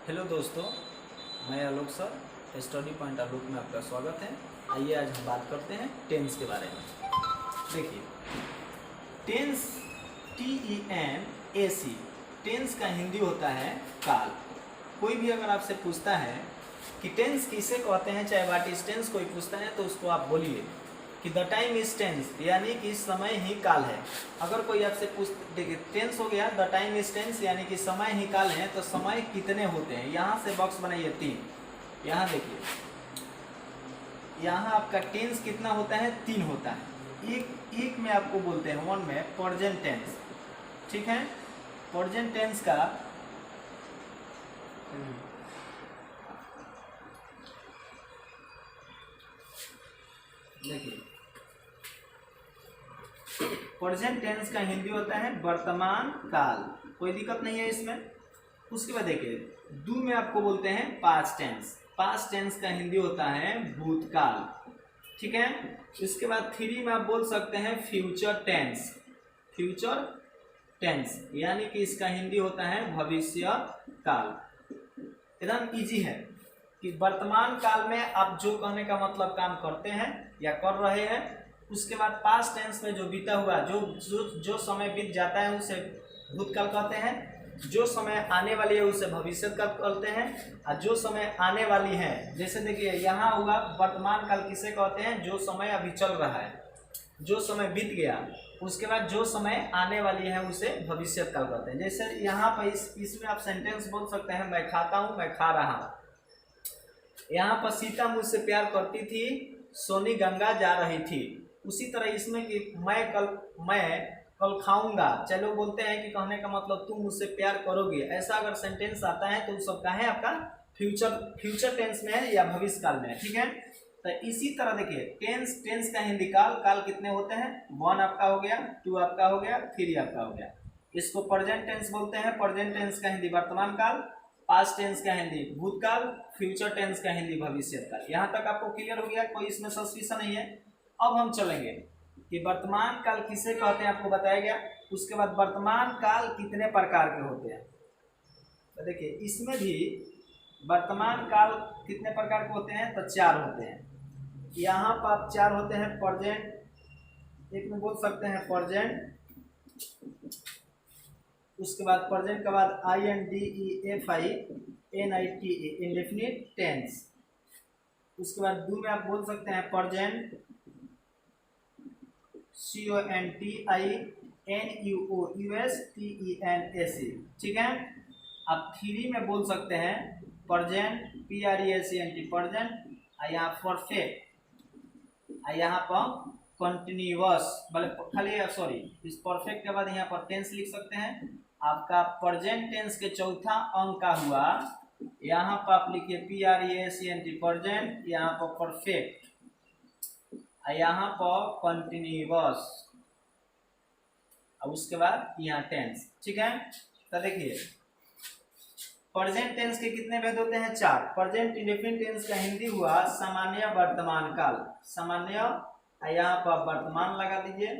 Hello दोस्तों, मैं आलोक sir study point आलोक में आपका स्वागत है। आइए आज हम बात करते हैं टेंस के बारे में। देखिए, टेंस TENS टेंस का हिंदी होता है काल। कोई भी अगर आपसे पूछता है कि टेंस किसे कहते हैं, चाहे व्हाट इज टेंस कोई पूछता है, तो उसको आप बोलिए कि द टाइम इज टेंस, यानी कि समय ही काल है। अगर कोई आपसे पूछ, देखिए टेंस हो गया, द टाइम इज टेंस यानी कि समय ही काल है, तो समय कितने होते हैं। यहाँ से बॉक्स बनाइए 3। यहाँ देखिए, यहाँ आपका टेंस कितना होता है, 3 होता है। एक में आपको बोलते हैं, वन में प्रेजेंट टेंस, ठीक है। प्रेजेंट टेंस का देखिए, प्रेजेंट टेंस का हिंदी होता है वर्तमान काल, कोई दिक्कत नहीं है इसमें। उसके बाद देखिए, दो में आपको बोलते हैं पास्ट टेंस। पास्ट टेंस का हिंदी होता है भूतकाल, ठीक है। इसके बाद 3 में आप बोल सकते हैं फ्यूचर टेंस। फ्यूचर टेंस यानी कि इसका हिंदी होता है भविष्य काल। एकदम इजी है कि वर्तमान काल में आप जो कहने का मतलब काम करते हैं या कर रहे हैं। उसके बाद पास्ट टेंस में जो बीता हुआ, जो समय बीत जाता है उसे भूतकाल कहते हैं। जो समय आने वाली है उसे भविष्य काल कहते हैं। और जो समय आने वाली है, जैसे देखिए यहाँ हुआ वर्तमान काल किसे कहते हैं, जो समय अभी चल रहा है, जो समय बीत गया। उसके बाद जो समय आने वाली है उसे भविष्य काल कहते हैं। जैसे यहाँ पर इसमें आप सेंटेंस बोल सकते हैं, मैं खाता हूँ, मैं खा रहा हूँ। यहाँ पर सीता मुझसे प्यार करती थी, सोनी गंगा जा रही थी। उसी तरह इसमें कि मैं कल खाऊंगा, चलो बोलते हैं कि कहने का मतलब तुम मुझसे प्यार करोगे। ऐसा अगर सेंटेंस आता है तो वो सब का है आपका फ्यूचर टेंस में है या भविष्य काल में है, ठीक है। तो इसी तरह देखिए, टेंस का हिंदी काल कितने होते हैं, 1 आपका हो गया, 2 आपका हो गया, 3 आपका हो गया। इसको प्रेजेंट टेंस बोलते हैं। प्रेजेंट टेंस का हिंदी वर्तमान काल, पास्ट टेंस का हिंदी भूतकाल, फ्यूचर टेंस का हिंदी भविष्य काल। यहाँ तक आपको क्लियर हो गया, कोई इसमें सस्पिशन नहीं है। अब हम चलेंगे कि वर्तमान काल किसे कहते हैं, आपको बताया गया। उसके बाद वर्तमान काल कितने प्रकार के होते हैं, तो देखिए इसमें भी वर्तमान काल कितने प्रकार के होते हैं, तो 4 होते हैं। यहाँ पर आप 4 होते हैं। प्रेजेंट, एक में बोल सकते हैं प्रेजेंट। उसके बाद प्रेजेंट के बाद INDEFINITE इंडेफिनिट टेंस। उसके बाद दो में आप बोल सकते हैं प्रेजेंट CONTINUOUSTENS, ठीक है। अब 3 में बोल सकते हैं प्रेजेंट PRESENT प्रेजेंट, यहाँ परफेक्ट, यहाँ पर कंटिन्यूअस, खाली सॉरी, इस परफेक्ट के बाद यहाँ पर टेंस लिख सकते हैं। आपका प्रेजेंट टेंस के चौथा अंक का हुआ, यहाँ पर आप लिखिए PRESENT प्रेजेंट, यहाँ पर परफेक्ट, यहाँ पर कंटिन्यूअस, और उसके बाद यहाँ टेंस, ठीक है। तो देखिए प्रेजेंट टेंस के कितने भेद होते हैं, 4। प्रेजेंट इंडेफिनिट टेंस का हिंदी हुआ सामान्य वर्तमान काल। सामान्य, यहाँ पर वर्तमान लगा दीजिए,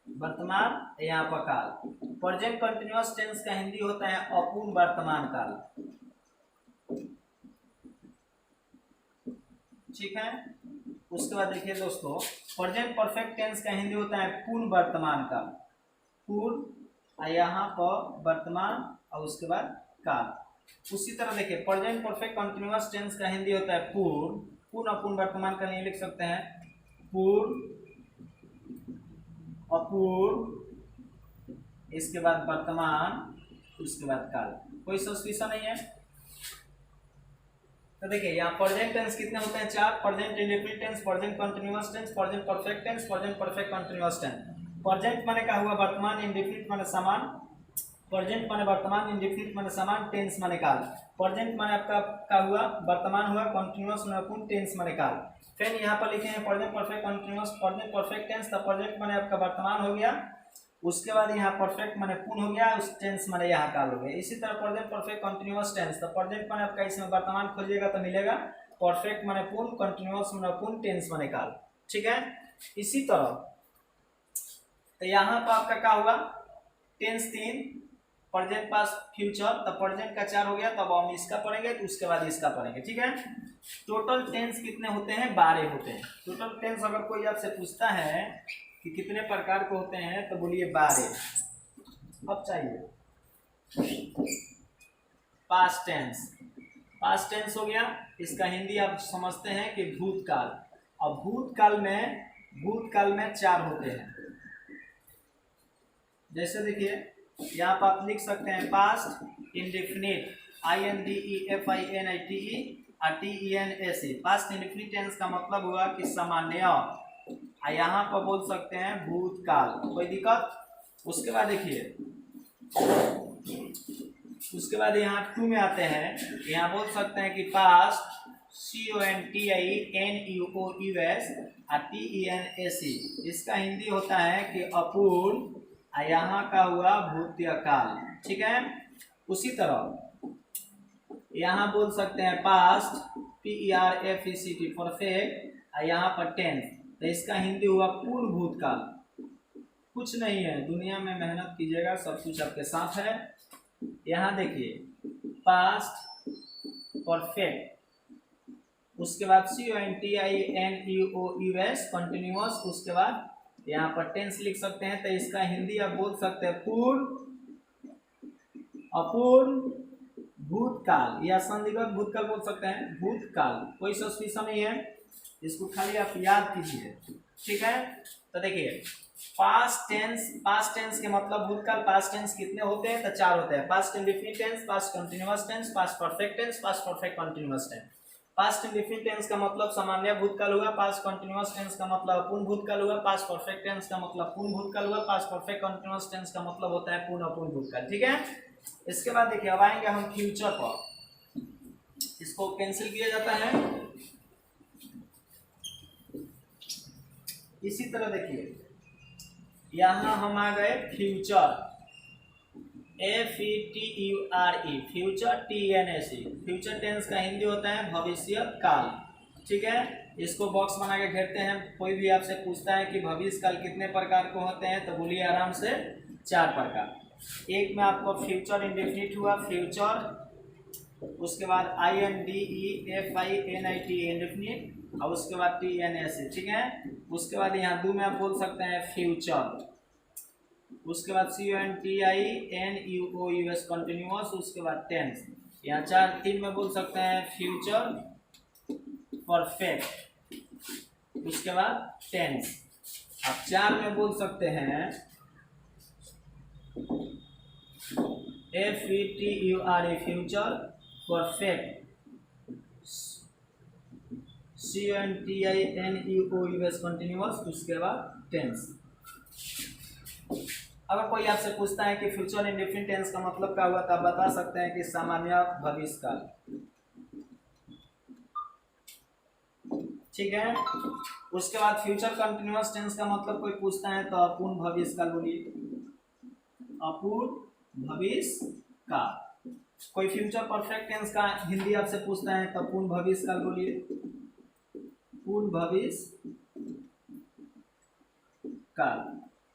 वर्तमान, यहाँ पर काल। प्रेजेंट कंटिन्यूअस टेंस का हिंदी होता है अपूर्ण वर्तमान काल, ठीक है। उसके बाद देखिए दोस्तों, प्रेजेंट परफेक्ट टेंस का हिंदी होता है पूर्ण वर्तमान काल। पूर्ण, यहाँ पर वर्तमान, और उसके बाद काल। उसी तरह देखिए प्रेजेंट परफेक्ट कंटिन्यूअस टेंस का हिंदी होता है पूर्ण अपूर्ण वर्तमान काल। नहीं लिख सकते हैं पूर्ण, अपूर्ण, इसके बाद वर्तमान, उसके बाद काल। कोई सस्पिशन नहीं है। तो देखिए यहाँ प्रेजेंट टेंस कितने होते हैं, 4। Present indefinite tense, present continuous tense, present perfect tense, present perfect continuous tense. Present माने का हुआ वर्तमान, इंडेफिनिट माने समान, प्रेजेंट माने वर्तमान, इंडेफिनिट माने समान, टेंस माने काल। प्रेजेंट माने आपका का हुआ वर्तमान हुआ, कंटिन्यूअस माने अपूर्ण, टेंस माने काल। फिर यहाँ पर लिखे हैं present perfect continuous, present perfect tense, तो प्रेजेंट माने आपका वर्तमान हो गया। उसके बाद यहाँ परफेक्ट माने पूर्ण हो गया, उस टेंस माने यहाँ काल हो गया। इसी तरह प्रेजेंट परफेक्ट कंटिन्यूअस टेंस, तो प्रेजेंट माने आपका इसमें वर्तमान खोजिएगा तो मिलेगा, परफेक्ट माने पूर्ण, कंटिन्यूअस माने पूर्ण, टेंस माने काल, ठीक है। इसी तरह तो यहाँ पर आपका क्या हुआ, टेंस 3, प्रेजेंट पास्ट फ्यूचर, तब प्रेजेंट का 4 हो गया, तब हम इसका पढ़ेंगे, तो उसके बाद इसका पढ़ेंगे, ठीक है। टोटल टेंस कितने होते हैं? 12 होते हैं। टोटल टेंस अगर कोई आपसे पूछता है कि कितने प्रकार के होते हैं, तो बोलिए 12। अब चाहिए पास्ट टेंस। पास्ट टेंस हो गया, इसका हिंदी आप समझते हैं कि भूतकाल। अब भूतकाल में 4 होते हैं। जैसे देखिए यहाँ पर आप लिख सकते हैं past indefinite, INDEFINITE TENSE। Past indefinite tense का मतलब हुआ कि सामान्य। यहाँ पर बोल सकते हैं भूतकाल, कोई दिक्कत? उसके बाद देखिए, उसके बाद यहाँ 2 में आते हैं, यहाँ बोल सकते हैं कि पास्ट CONTINUOUS TENSE। इसका हिंदी होता है कि अपूर्ण, यहाँ का हुआ भूतकाल, ठीक है। उसी तरह यहाँ बोल सकते हैं पास्ट PERFECT परफेक्ट, यहाँ पर टेंस, तो इसका हिंदी हुआ पूर्ण भूतकाल। कुछ नहीं है, दुनिया में मेहनत कीजिएगा, सब कुछ आपके साथ है। यहाँ देखिए पास्ट परफेक्ट, उसके बाद CONTINUOUS कंटिन्यूअस, उसके बाद यहाँ पर टेंस लिख सकते हैं, तो इसका हिंदी आप बोल सकते हैं पूर्ण, अपूर्ण भूतकाल, या संदिग्ध भूतकाल बोल सकते हैं। भूतकाल कोई सस्पिशन नहीं है, इसको खाली आप याद कीजिए, ठीक है। तो देखिए पास्ट टेंस के मतलब भूतकाल। पास्ट टेंस कितने होते हैं? तो 4 होते हैं। Past indefinite tense, past continuous tense, past perfect tense, past perfect continuous tense. Past indefinite tense का मतलब सामान्य भूतकाल हुआ, पास्ट कंटीन्यूअस टेंस का मतलब अपूर्ण भूतकाल हुआ, पास्ट परफेक्ट टेंस का मतलब पूर्ण भूतकाल हुआ, पास्ट परफेक्ट कंटीन्यूअस टेंस का मतलब होता है पूर्ण अपूर्ण भूतकाल, ठीक है। इसके बाद देखिए अब आएंगे हम फ्यूचर पर, इसको कैंसिल किया जाता है। इसी तरह देखिए यहाँ हम आ गए future, FETURE, future TNSE। Future tense का हिंदी होता है भविष्य काल, ठीक है। इसको बॉक्स बना के घेरते हैं। कोई भी आपसे पूछता है कि भविष्य काल कितने प्रकार के होते हैं, तो बोलिए आराम से 4 प्रकार। एक में आपको फ्यूचर इंडेफिनिट हुआ फ्यूचर, उसके बाद INDEFINIT इंडेफिनिट, और उसके बाद TNSE, ठीक है। उसके बाद यहाँ 2 में आप बोल सकते हैं फ्यूचर, उसके बाद CONTINUOUS कंटिन्यूअस, उसके बाद टेंस। यहाँ 3 में बोल सकते हैं फ्यूचर परफेक्ट, उसके बाद टेंस। अब 4 में बोल सकते हैं FETURE future perfect, CONTINUOUS continuous, उसके बाद टेंस। अगर कोई आपसे पूछता है कि फ्यूचर इंडेफिनिट टेंस का मतलब क्या हुआ, तो आप बता सकते हैं कि सामान्य भविष्य काल, ठीक है। उसके बाद फ्यूचर कंटिन्यूअस टेंस का मतलब कोई पूछता है तो अपूर्ण भविष्य काल बोलिए, अपूर्ण भविष्य काल। कोई फ्यूचर परफेक्ट टेंस का हिंदी आपसे पूछता है तो पूर्ण भविष्य काल बोलिए, पूर्ण भविष्य काल।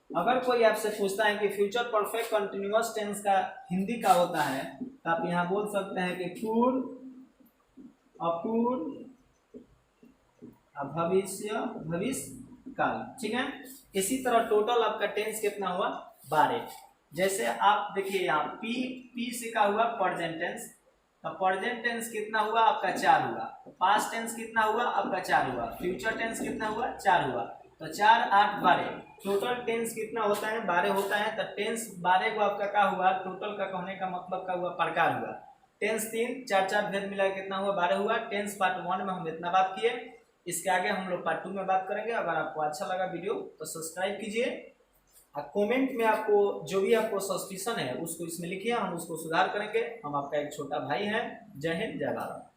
अगर कोई आपसे पूछता है कि फ्यूचर परफेक्ट कंटिन्यूअस टेंस का हिंदी का होता है, तो आप यहाँ बोल सकते हैं कि पूर्ण, अपूर्ण, भविष्य काल, ठीक है। इसी तरह टोटल आपका टेंस कितना हुआ? 12। जैसे आप देखिए यहाँ पी से का हुआ प्रेजेंट टेंस, तो प्रेजेंट टेंस कितना हुआ आपका? 4 हुआ। पास्ट टेंस कितना हुआ आपका? 4 हुआ। फ्यूचर टेंस कितना हुआ? 4 हुआ। तो 4, 8, 12 टोटल टेंस कितना होता है? 12 होता है। तो टेंस 12 को आपका क्या हुआ? टोटल का कहने का मतलब क्या हुआ? प्रकार हुआ। टेंस 3, 4 भेद मिला कितना हुआ? 12 हुआ। टेंस पार्ट 1 में हम इतना बात किए, इसके आगे हम लोग पार्ट 2 में बात करेंगे। अगर आपको अच्छा लगा वीडियो तो सब्सक्राइब कीजिए, और कमेंट में आपको जो भी आपको सस्पिशन है उसको इसमें लिखिए, हम उसको सुधार करेंगे। हम आपका एक छोटा भाई हैं। जय हिंद, जय भारत।